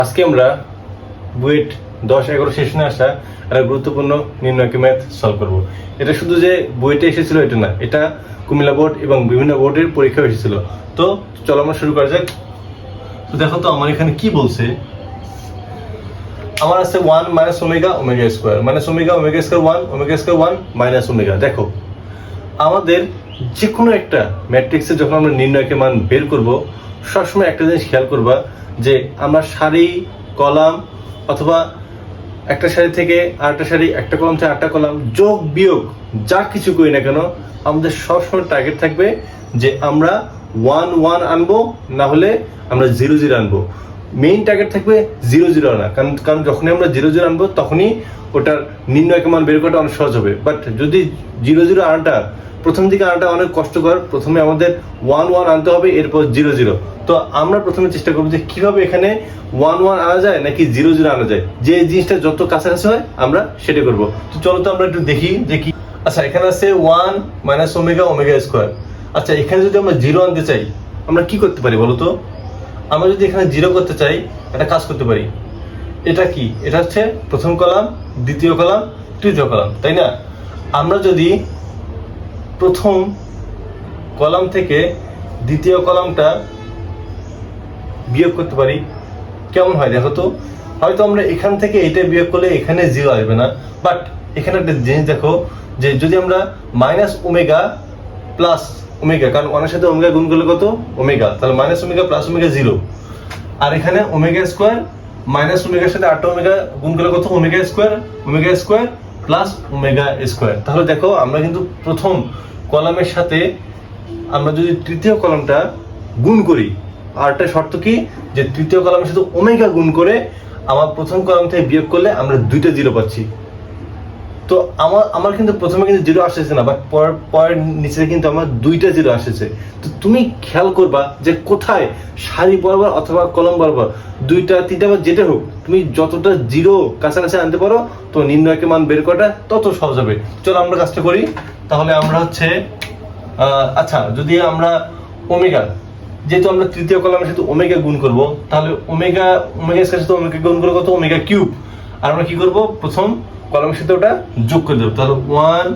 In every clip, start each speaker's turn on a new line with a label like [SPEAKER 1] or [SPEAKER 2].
[SPEAKER 1] আজকে আমরা বুয়েট 10-11 সেশনে আসা একটা গুরুত্বপূর্ণ নির্ণয়কে ম্যাথ সলভ করব। এটা শুধু যে বুয়েটে এসেছিল এটা না, এটা কুমিল্লা বোর্ড এবং বিভিন্ন বোর্ডের পরীক্ষাও এসেছিল। তো চলো আমরা শুরু করা যাক। তো দেখো তো আমার এখানে কি বলছে। আমার আছে 1 minus omega omega square minus omega omega square 1 omega square 1 minus omega. দেখো আমাদের যে কোনো একটা ম্যাট্রিক্সে যখন আমরা নির্ণয়কের মান বের করব, সবসময় একটা জিনিস খেয়াল করবা যে আমরা সারি, কলাম অথবা একটা সারি থেকে আরেকটা সারি, একটা কলাম থেকে আরেকটা কলাম, যোগ বিয়োগ যা কিছু করি না কেন, আমাদের সবসময় টার্গেট থাকবে যে আমরা 1 আনবো, না হলে আমরা 0 আনবো। মেইন টার্গেট থাকবে 0 আনা, কারণ যখনই আমরা 0 আনবো তখনই ওটার নির্ণয়কের মান বের করাটা অনেক সহজ হবে। বাট যদি 0 আনাটা প্রথম দিকে আনাটা অনেক কষ্টকর, প্রথমে আমাদের 1 আনতে হবে, এরপর 0। তো আমরা প্রথমে চেষ্টা করবো যে কিভাবে এখানে 1 আনা যায় নাকি 0 আনা যায়, যে জিনিসটা যত কাছাকাছি হয় আমরা সেটা করবো। তো চলো তো আমরা একটু দেখি যে কি। আচ্ছা, এখানে আছে 1 মাইনাস ওমেগা ওমেগা স্কোয়ার। আচ্ছা, এখানে যদি আমরা 0 আনতে চাই আমরা কি করতে পারি বলো তো? আমরা যদি এখানে 0 করতে চাই একটা কাজ করতে পারি। এটা কি? এটা হচ্ছে প্রথম কলাম, দ্বিতীয় কলাম, তৃতীয় কলাম, তাই না? আমরা যদি প্রথম কলাম থেকে দ্বিতীয় কলামটা বিয়োগ করতে পারি কেমন হয় দেখো তো। হয়তো আমরা এখান থেকে এটা বিয়োগ করলে এখানে 0 আসবে না, বাট এখানে একটা জিনিস দেখো যে যদি আমরা মাইনাস ওমেগা প্লাস ওমেগা, কারণ ওনার সাথে ওমেগা গুণ করলে কত? ওমেগা, তাহলে মাইনাস ওমেগা প্লাস ওমেগা 0। আর এখানে ওমেগা স্কোয়ার মাইনাস ওমেগার সাথে 8 ওমেগা গুণ করলে কত? Omega square plus omega square. তাহলে দেখো আমরা কিন্তু প্রথম কলামের সাথে আমরা যদি তৃতীয় কলামটা গুণ করি, আর একটা শর্ত কি যে তৃতীয় কলামের সাথে ওমেগা গুণ করে আমার প্রথম কলাম থেকে বিয়োগ করলে আমরা 2টা 0 পাচ্ছি। তো আমার কিন্তু প্রথমে কিন্তু 0 আসতেছে না, বাট পরের নিচে কিন্তু আমার 2টা 0 আসতেছে। তো তুমি খেয়াল করবা যে কোথায় সারি বরাবর অথবা কলম বরাবর 2টা 3টা বা যেটা হোক, তুমি যতটা 0 কাছাকাছি আনতে পারো তো নির্ণয়কের মান বের করাটা তত সহজ হবে। চলো আমরা কাজটা করি। তাহলে আমরা হচ্ছে আচ্ছা, যদি আমরা ওমেগা, যেহেতু আমরা তৃতীয় কলামের সাথে ওমেগা গুণ করব, তাহলে ওমেগা স্কয়ারের সাথে ওমেগা গুণ করে কত? Omega cube. আর আমরা কি করব? প্রথম কলামের সাথে ওটা যোগ করে দেবো, তাহলে 1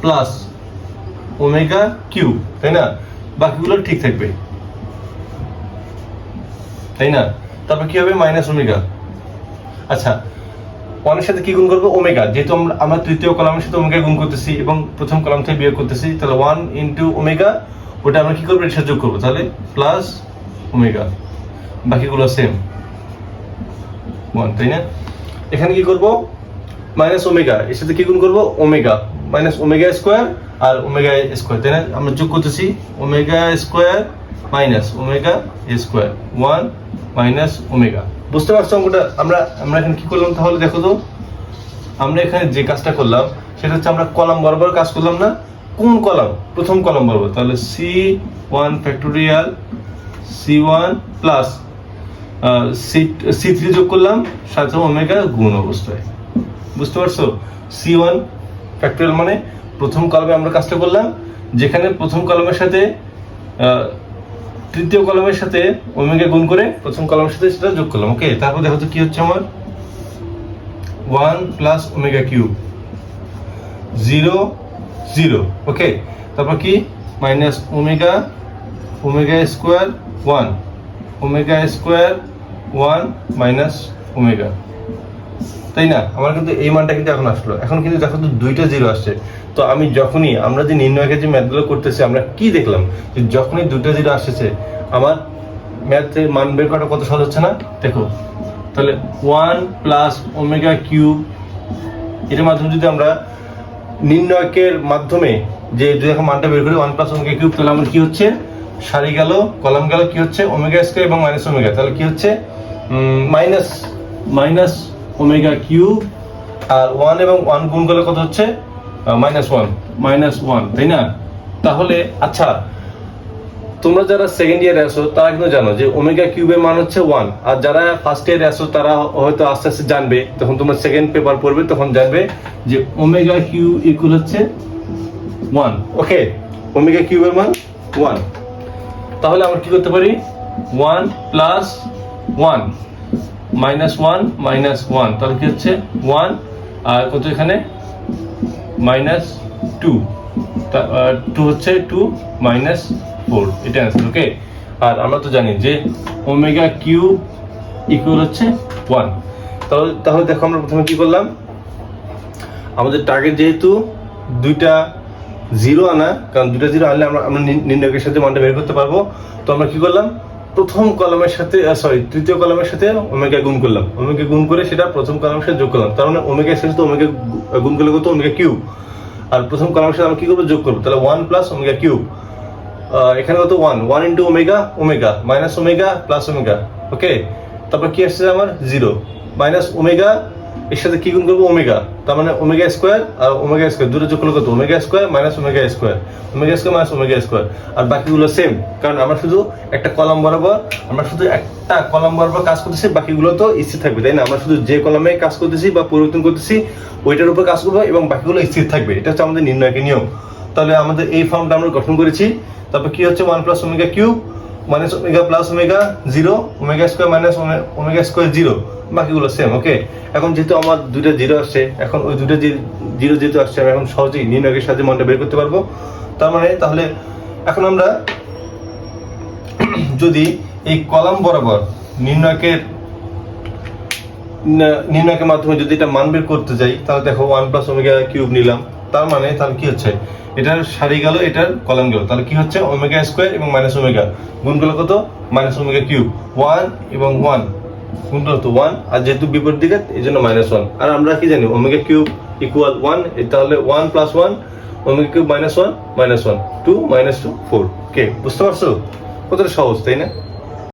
[SPEAKER 1] প্লাস ওমেগা কিউব, তাই না? বাকিগুলো ঠিক থাকবে, তাই না? তারপর কি হবে? Minus omega. আচ্ছা, 1 এর সাথে কি গুণ করবো? ওমেগা, যেহেতু আমরা তৃতীয় কলামের সাথে ওমেগা গুণ করতেছি এবং প্রথম কলাম থেকে বিয়োগ করতেছি, তাহলে 1 ইন্টু ওমেগা, ওটা আমরা কি করবো? এর সাথে যোগ করবো, তাহলে প্লাস ওমেগা। বাকিগুলো সেম 1, তাই না? এখানে কি করবো? মাইনাস ওমেগা, এর সাথে কি গুণ করবো? ওমেগা, মাইনাস ওমেগা স্কোয়ার আর ওমেগা স্কোয়ার, তাই না? আমরা যোগ করতেছি omega square minus omega square 1 minus omega. বুঝতে পারছো অঙ্কটা? আমরা এখানে কি করলাম তাহলে দেখো তো। আমরা এখানে যে কাজটা করলাম সেটা হচ্ছে আমরা কলাম বরাবর কাজ করলাম না। কোন কলাম? প্রথম কলাম বরাবর, তাহলে C1 factorial C1 plus C3 যোগ করলাম সাথে ওমেগা গুণ অবস্থায়। বুঝতে পারছো? C1 ফ্যাক্টোরিয়াল মানে প্রথম কলামে আমরা কাজটা করলাম, যেখানে প্রথম কলামের সাথে তৃতীয় কলামের সাথে ওমেগা গুণ করে প্রথম কলামের সাথে সেটা যোগ করলাম। ওকে, তারপর দেখো তো কি হচ্ছে আমার 1 প্লাস ওমেগা কিউব 0। ওকে, তারপর কি? Minus omega square 1 omega square 1 minus omega, তাই না? আমার কিন্তু এই মানটা কিন্তু এখন আসলো। এখন কিন্তু দেখো তো 2টা 0 আসছে। তো আমরা যে নির্ণয়কের যে ম্যাথগুলো করতেছি আমরা কি দেখলাম যে যখনই 2টা 0 আসছে আমার ম্যাথের মান বের করাটা কত সহজ হচ্ছে না? দেখো, তাহলে 1 প্লাস ওমেগা কিউব, এর মাধ্যমে যদি আমরা নির্ণয়কের মাধ্যমে যে যদি এখন মানটা বের করি 1 প্লাস ওমেগা কিউব, তাহলে আমার কি হচ্ছে? সারি গেল, কলাম গেল, কি হচ্ছে? ওমেগা স্কয়ার এবং মাইনাস ওমেগা, তাহলে কি হচ্ছে? মাইনাস ওমেগা কিউব, আর 1 এবং 1 গুণ করলে কত হচ্ছে? মাইনাস 1, তাই না? তাহলে আচ্ছা, তোমরা যারা সেকেন্ড ইয়ারে আসো তারা কিন্তু জানো যে ওমেগা কিউবের মান হচ্ছে 1, আর যারা ফার্স্ট ইয়ারে আসো তারা হয়তো আস্তে আস্তে জানবে, তখন তোমরা সেকেন্ড পেপার পড়বে তখন জানবে যে ওমেগা কিউব ইকুয়াল হচ্ছে 1। ওকে, ওমেগা কিউবের মান 1। তাহলে আমরা কি করতে পারি? 1 প্লাস ওয়ান, -1 তাহলে কি হচ্ছে 1, আর কত এখানে -2, 2 হচ্ছে 2 -4, এটা অ্যান্সার। ওকে, আর আমরা তো জানি যে ওমেগা কিউব ইকুয়াল হচ্ছে 1। তাহলে দেখো আমরা প্রথমে কি করলাম, আমাদের টার্গেট যেহেতু দুইটা জিরো আনা, কারণ দুইটা জিরো আনলে আমরা নির্ণায়কের সাথে মানটা বের করতে পারবো। তো আমরা কি করলাম, প্রথম কলামের সাথে তৃতীয় কলামের সাথে ওমেগা গুণ করলাম, ওমেগা গুণ করে সেটা প্রথম কলামের সাথে যোগ করলাম। তার মানে ওমেগা এর সাথে ওমেগা গুণ করলে কত, ওমেগা কিউব। আর প্রথম কলামের সাথে আমরা কি করবো, যোগ করবো, তাহলে 1 প্লাস ওমেগা কিউব। এখানে কত 1 into omega, omega minus omega plus omega. Okay, তারপর কি আসছে আমার 0 মাইনাস ওমেগা, এর সাথে কি গুণ করবো, ওমেগা, তার মানে ওমেগা স্কোয়ার আর ওমেগা স্কোয়ার দুটো যোগ করলে কত, omega square minus omega square, omega square minus omega square. আর বাকিগুলো সেম, কারণ আমরা শুধু একটা কলাম বরাবর কাজ করতেছি, বাকিগুলো তো স্থির থাকবে, তাই না? আমরা শুধু যে কলামে কাজ করতেছি বা পরিবর্তন করতেছি ওইটার উপর কাজ করবো এবং বাকিগুলো স্থির থাকবে। এটা হচ্ছে আমাদের নির্ণায়কের নিয়ম। তাহলে আমাদের এই ফর্মটা আমরা গঠন করেছি। তারপর কি হচ্ছে, 1 plus omega cube minus omega plus omega 0, omega square minus omega square 0, বাকিগুলো সেম। ওকে, এখন যেহেতু আমার দুইটা জিরো আসছে, এখন ওই দুইটা জিরো যেহেতু আসছে, আমি এখন সহজেই নির্ণায়কের সাহায্যে মানটা বের করতে পারবো। তার মানে তাহলে এখন আমরা যদি এই কলাম বরাবর নির্ণায়কের মাধ্যমে যদি এটা মান বের করতে যাই, তাহলে দেখো 1 প্লাস ওমেগা কিউব নিলাম, তার মানে তাহলে কি হচ্ছে, এটার সারি গেল, এটার কলাম গেল, তাহলে কি হচ্ছে, ওমেগা স্কোয়ার এবং মাইনাস ওমেগা গুণ করলে কত, মাইনাস ওমেগা কিউব। 1 এবং 1 গুণ করলে তো 1, আর যেহেতু বিপরীত দিকে এই জন্য -1। আর আমরা কি জানি, ওমেগা কিউব ইকুয়াল 1, তাহলে 1 প্লাস 1 ওমেগা কিউব -1 -1 2 -2 4। ওকে, বুঝতে পারছো? কতটা সহজ, তাই না?